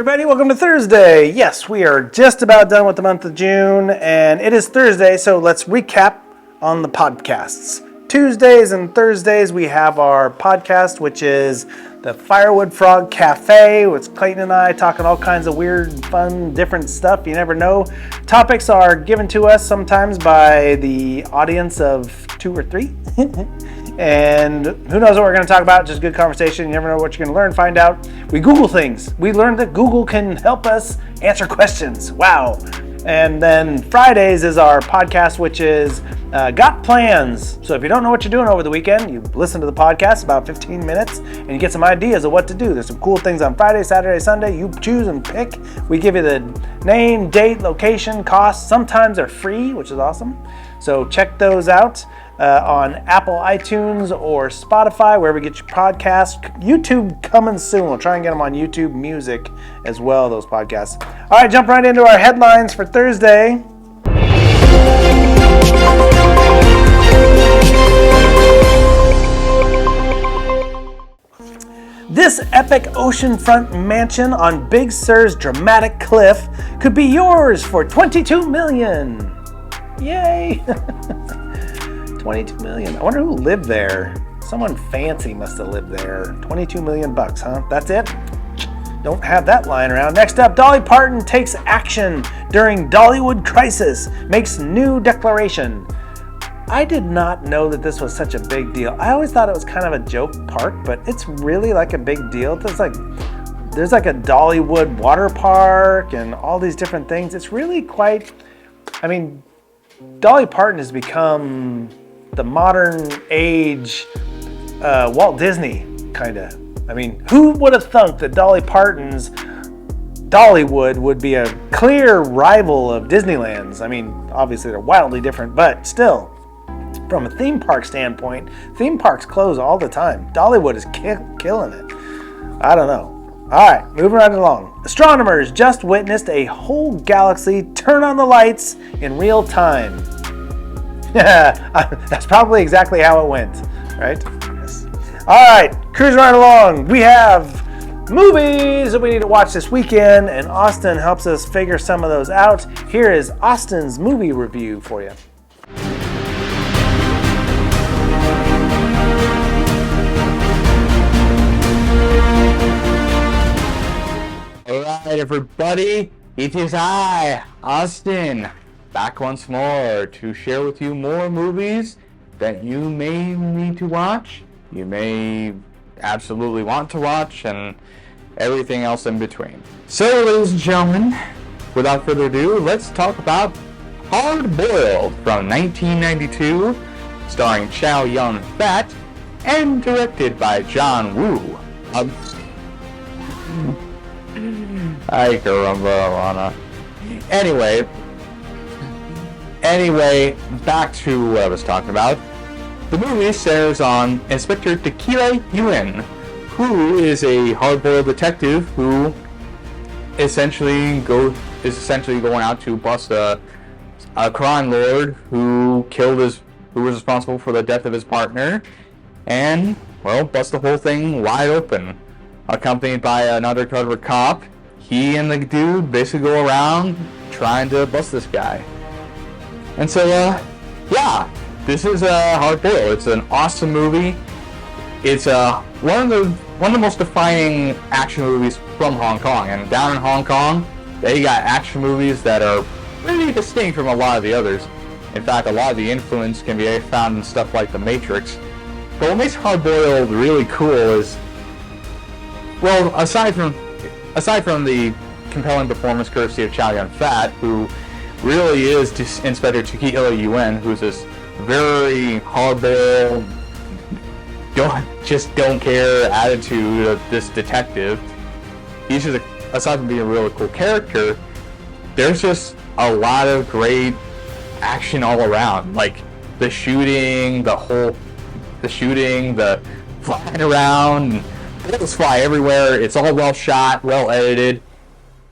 everybody. Welcome to Thursday. Yes, we are just about done with the month of June, and it is Thursday, so let's recap on the podcasts. Tuesdays and Thursdays, we have our podcast, which is the Firewood Frog Cafe, with Clayton and I talking all kinds of weird, fun, different stuff. You never know. Topics are given to us sometimes by the audience of 2 or 3. And who knows what we're going to talk about, just good conversation. You never know what you're going to learn, find out. We Google things. We learned that Google can help us answer questions. Wow. And then Fridays is our podcast, which is Got Plans. So if you don't know what you're doing over the weekend, you listen to the podcast about 15 minutes and you get some ideas of what to do. There's some cool things on Friday, Saturday, Sunday. You choose and pick. We give you the name, date, location, cost. Sometimes they're free, which is awesome. So check those out. On Apple iTunes or Spotify, wherever you get your podcast. YouTube coming soon. We'll try and get them on YouTube Music as well, those podcasts. All right, jump right into our headlines for Thursday. This epic oceanfront mansion on Big Sur's dramatic cliff could be yours for $22 million. Yay! 22 million. I wonder who lived there. Someone fancy must have lived there. 22 million bucks, huh? That's it? Don't have that lying around. Next up, Dolly Parton takes action during Dollywood crisis, makes new declaration. I did not know that this was such a big deal. I always thought it was kind of a joke park, but it's really like a big deal. There's like a Dollywood water park and all these different things. It's really quite, Dolly Parton has become the modern age Walt Disney, kind of. Who would have thunk that Dolly Parton's Dollywood would be a clear rival of Disneyland's? Obviously they're wildly different, but still, from a theme park standpoint, theme parks close all the time. Dollywood is killing it. I don't know. All right, moving right along. Astronomers just witnessed a whole galaxy turn on the lights in real time. That's probably exactly how it went, right? Yes. All right, cruising right along. We have movies that we need to watch this weekend, and Austin helps us figure some of those out. Here is Austin's movie review for you. All right, everybody, it is I, Austin, back once more to share with you more movies that you may need to watch, you may absolutely want to watch, and everything else in between. So, ladies and gentlemen, without further ado, let's talk about Hard Boiled from 1992, starring Chow Yun-fat, and directed by John Woo. Ay, caramba, Lana. Anyway, back to what I was talking about. The movie stars on Inspector Tequila Yuen, who is a hard-boiled detective who is essentially going out to bust a crime lord who was responsible for the death of his partner, and bust the whole thing wide open. Accompanied by an undercover cop, he and the dude basically go around trying to bust this guy. And so, this is Hard Boiled. It's an awesome movie. It's one of the most defining action movies from Hong Kong. And down in Hong Kong, they got action movies that are really distinct from a lot of the others. In fact, a lot of the influence can be found in stuff like The Matrix. But what makes Hard Boiled really cool is, aside from the compelling performance courtesy of Chow Yun-fat, who really is Inspector Tequila Yuen, who's this very hardboiled, don't care attitude of this detective. He's just, aside from being a really cool character, there's just a lot of great action all around. Like the shooting, the flying around, bullets fly everywhere. It's all well shot, well edited.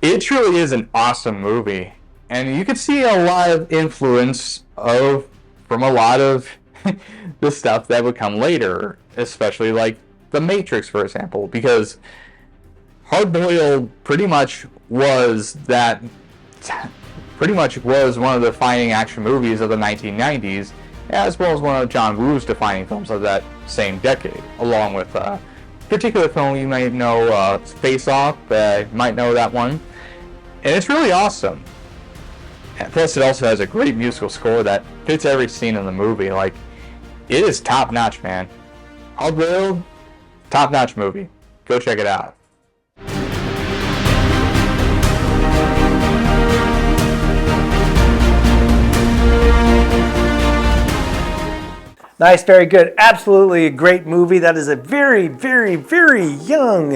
It truly is an awesome movie. And you can see a lot of influence from a lot of the stuff that would come later, especially like The Matrix, for example, because Hard Boiled pretty much was one of the defining action movies of the 1990s, as well as one of John Woo's defining films of that same decade, along with a particular film you might know, Face Off. You might know that one. And it's really awesome. And plus, it also has a great musical score that fits every scene in the movie. Like, it is top-notch, man. Hard Boiled, top-notch movie. Go check it out. Nice, very good. Absolutely a great movie. That is a very, very, very young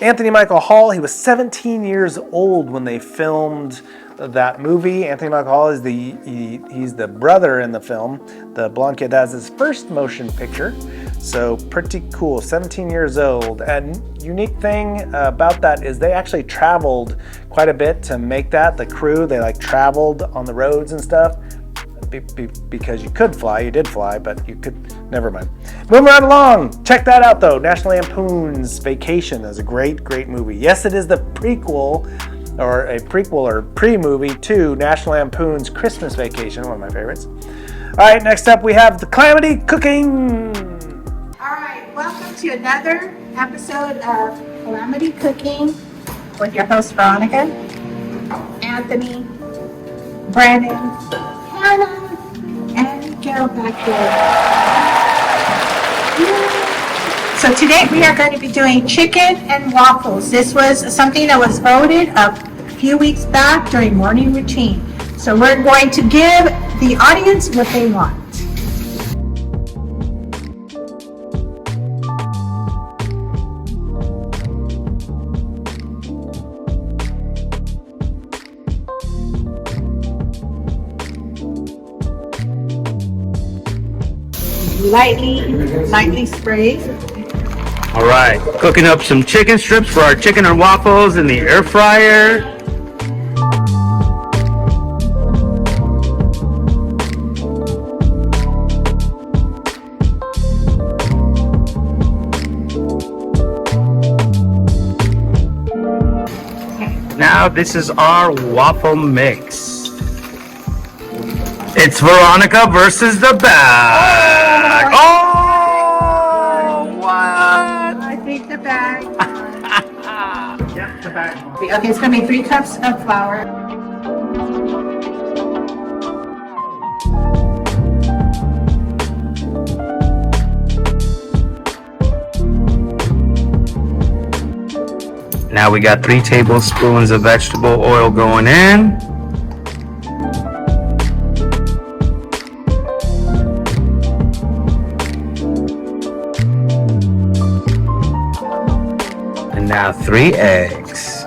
Anthony Michael Hall. He was 17 years old when they filmed that movie. Anthony Michael Hall is he's the brother in the film. The blonde kid has his first motion picture. So pretty cool, 17 years old. And unique thing about that is they actually traveled quite a bit to make that. The crew, they like traveled on the roads and stuff. Because you could fly, you did fly, but you could, never mind. Moving right along, check that out though. National Lampoon's Vacation is a great, great movie. Yes, it is the prequel or pre-movie to National Lampoon's Christmas Vacation, one of my favorites. All right, next up we have The Calamity Cooking. All right, welcome to another episode of Calamity Cooking with your host Veronica, Anthony, Brandon, Hannah, and Carol back there. So today we are going to be doing chicken and waffles. This was something that was voted a few weeks back during morning routine. So we're going to give the audience what they want. Lightly sprayed. All right, cooking up some chicken strips for our chicken and waffles in the air fryer. Now this is our waffle mix. It's Veronica versus the bag. Oh, what? I think the bag. Yep, the bag. Okay, it's going to be 3 cups of flour. Now we got 3 tablespoons of vegetable oil going in. And now 3 eggs.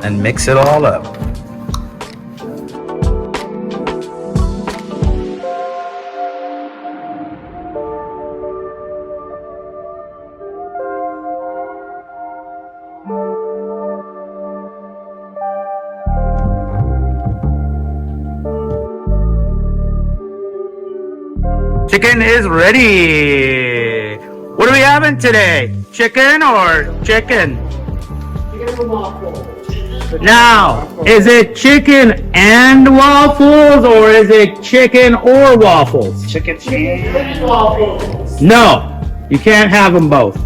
And mix it all up. Chicken is ready. What are we having today? Chicken or chicken? Now, is it chicken and waffles or is it chicken or waffles? Chicken and waffles. No, you can't have them both.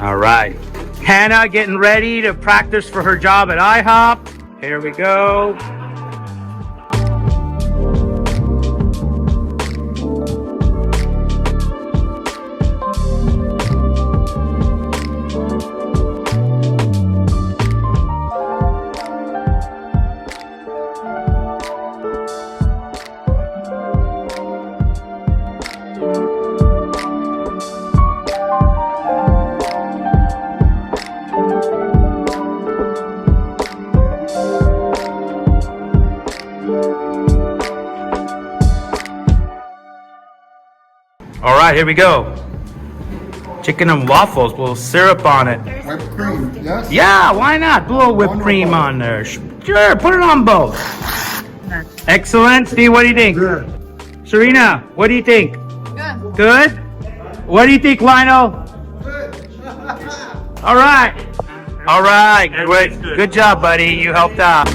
All right. Hannah getting ready to practice for her job at IHOP. Here we go. All right, here we go. Chicken and waffles, with a little syrup on it. Whipped cream, yes? Yeah, why not? Put a little whipped cream on there. Sure, put it on both. Excellent. Steve, what do you think? Good. Serena, what do you think? Good. Good? What do you think, Lionel? All right. All right, great. Good job, buddy. You helped out.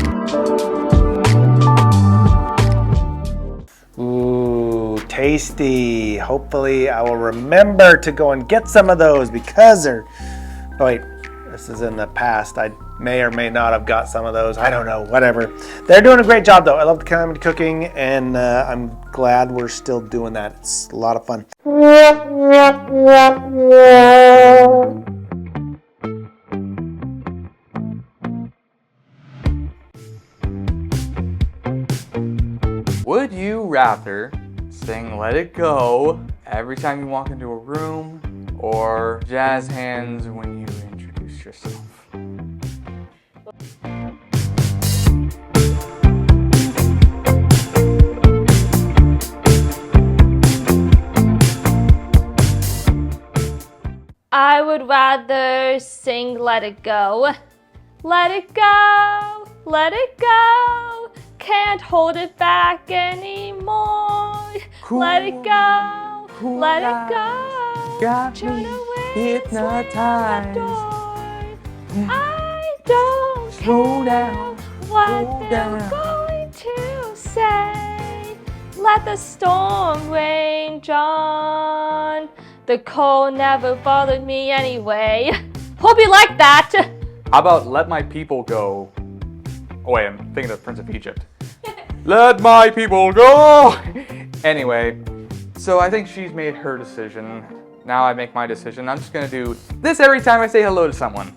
Ooh, tasty. Hopefully I will remember to go and get some of those because they're... Oh, wait. This is in the past. I may or may not have got some of those. I don't know. Whatever. They're doing a great job, though. I love the kind of cooking, and I'm glad we're still doing that. It's a lot of fun. Would you rather sing Let It Go every time you walk into a room or jazz hands when you introduce yourself? I would rather sing Let It Go. Let it go, let it go. Can't hold it back anymore. Let it go, let it go. Got Turn me away, hypnotized. slam the door. I don't Slow care down, what slow they're down. going to say. Let the storm rage on. The cold never bothered me anyway. Hope you like that. How about Let My People Go? Oh wait, I'm thinking of Prince of Egypt. Let my people go! Anyway, so I think she's made her decision. Now I make my decision. I'm just gonna do this every time I say hello to someone.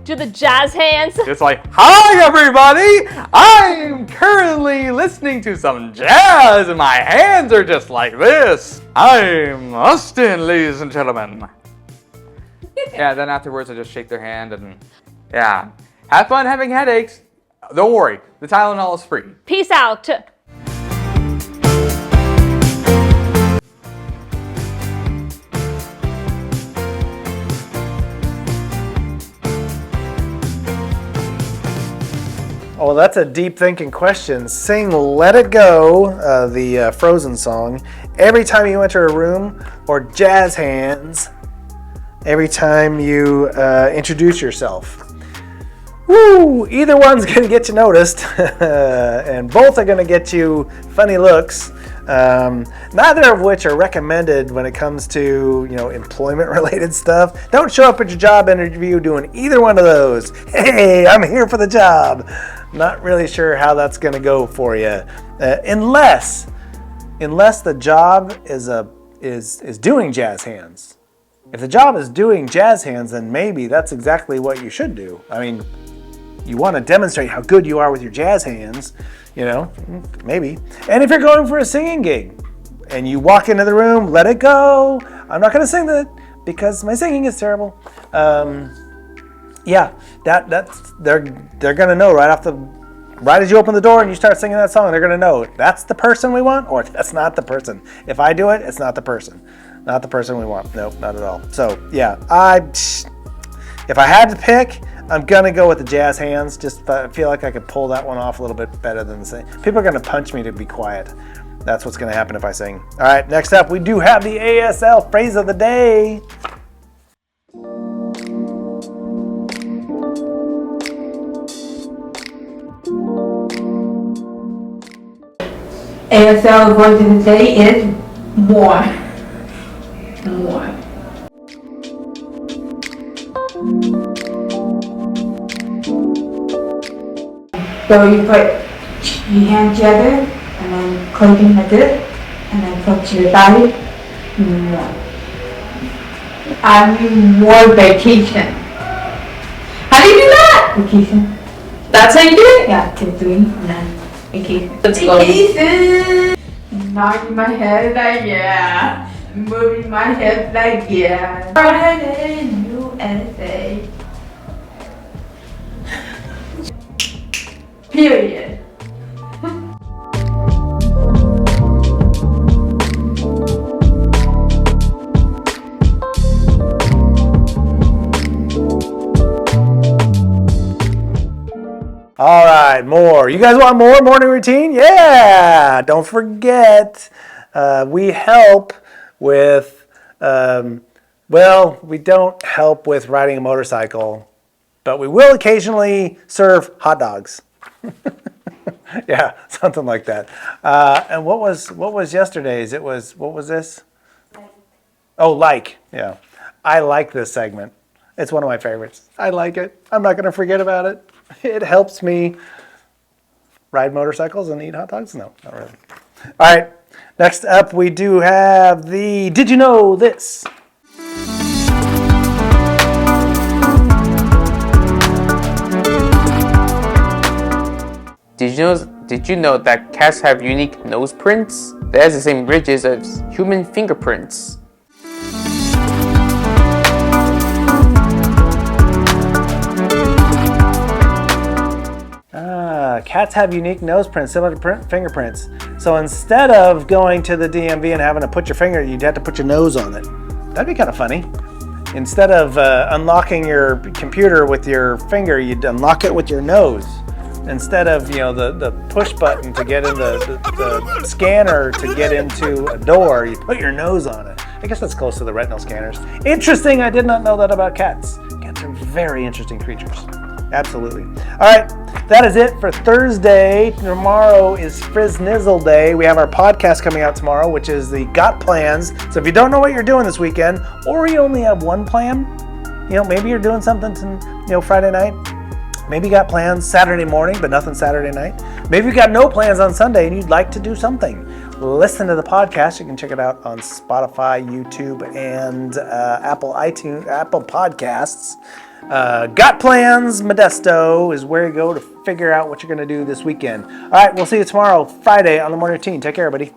Do the jazz hands. It's like, hi everybody! I'm currently listening to some jazz and my hands are just like this. I'm Austin, ladies and gentlemen. Yeah, then afterwards I just shake their hand and yeah. Have fun having headaches. Don't worry, the Tylenol is free. Peace out. Oh, well, that's a deep thinking question. Sing Let It Go, the Frozen song, every time you enter a room, or jazz hands every time you introduce yourself. Woo! Either one's going to get you noticed, and both are going to get you funny looks. Neither of which are recommended when it comes to, employment-related stuff. Don't show up at your job interview doing either one of those. Hey, I'm here for the job. Not really sure how that's going to go for you, unless the job is doing jazz hands. If the job is doing jazz hands, then maybe that's exactly what you should do. I mean, you want to demonstrate how good you are with your jazz hands, maybe. And if you're going for a singing gig and you walk into the room, let it go. I'm not going to sing that because my singing is terrible. Yeah, that's they're going to know right as you open the door and you start singing that song, they're going to know that's the person we want or that's not the person. If I do it, it's not the person. Not the person we want. Nope, not at all. So, yeah, if I had to pick, I'm going to go with the jazz hands. Just feel like I could pull that one off a little bit better than the sing. People are going to punch me to be quiet. That's what's going to happen if I sing. All right, next up, we do have the ASL phrase of the day. ASL word of the day is more. More. So you put your hands together and then close them like this and then put to your body. More. I mean more vacation. How do you do that? Vacation. That's how you do it? Yeah, 2, 3, and then vacation. Let's go. Vacation. Nodding my head like yeah. Moving my head like yeah. Friday in USA. Period. right, more. You guys want more morning routine? Yeah. Don't forget, we help with, we don't help with riding a motorcycle, but we will occasionally serve hot dogs. Yeah, something like that. And what was yesterday's? What was this? Oh, yeah. I like this segment. It's one of my favorites. I like it. I'm not going to forget about it. It helps me ride motorcycles and eat hot dogs? No, not really. All right, next up we do have the Did You Know This? Did you know that cats have unique nose prints that has the same ridges as human fingerprints? Cats have unique nose prints similar to fingerprints. So instead of going to the DMV and having to put your finger, you'd have to put your nose on it. That'd be kind of funny. Instead of unlocking your computer with your finger, you'd unlock it with your nose. Instead of the push button to get in the scanner to get into a door, you put your nose on it. I guess that's close to the retinal scanners. Interesting, I did not know that about cats. Cats are very interesting creatures. Absolutely. All right, that is it for Thursday. Tomorrow is Frizznizzle Day. We have our podcast coming out tomorrow, which is the Got Plans. So if you don't know what you're doing this weekend, or you only have one plan, maybe you're doing something Friday night. Maybe you got plans Saturday morning, but nothing Saturday night. Maybe you got no plans on Sunday and you'd like to do something. Listen to the podcast. You can check it out on Spotify, YouTube, and Apple Podcasts. Got Plans Modesto is where you go to figure out what you're going to do this weekend. All right, we'll see you tomorrow, Friday, on the morning routine. Take care, everybody.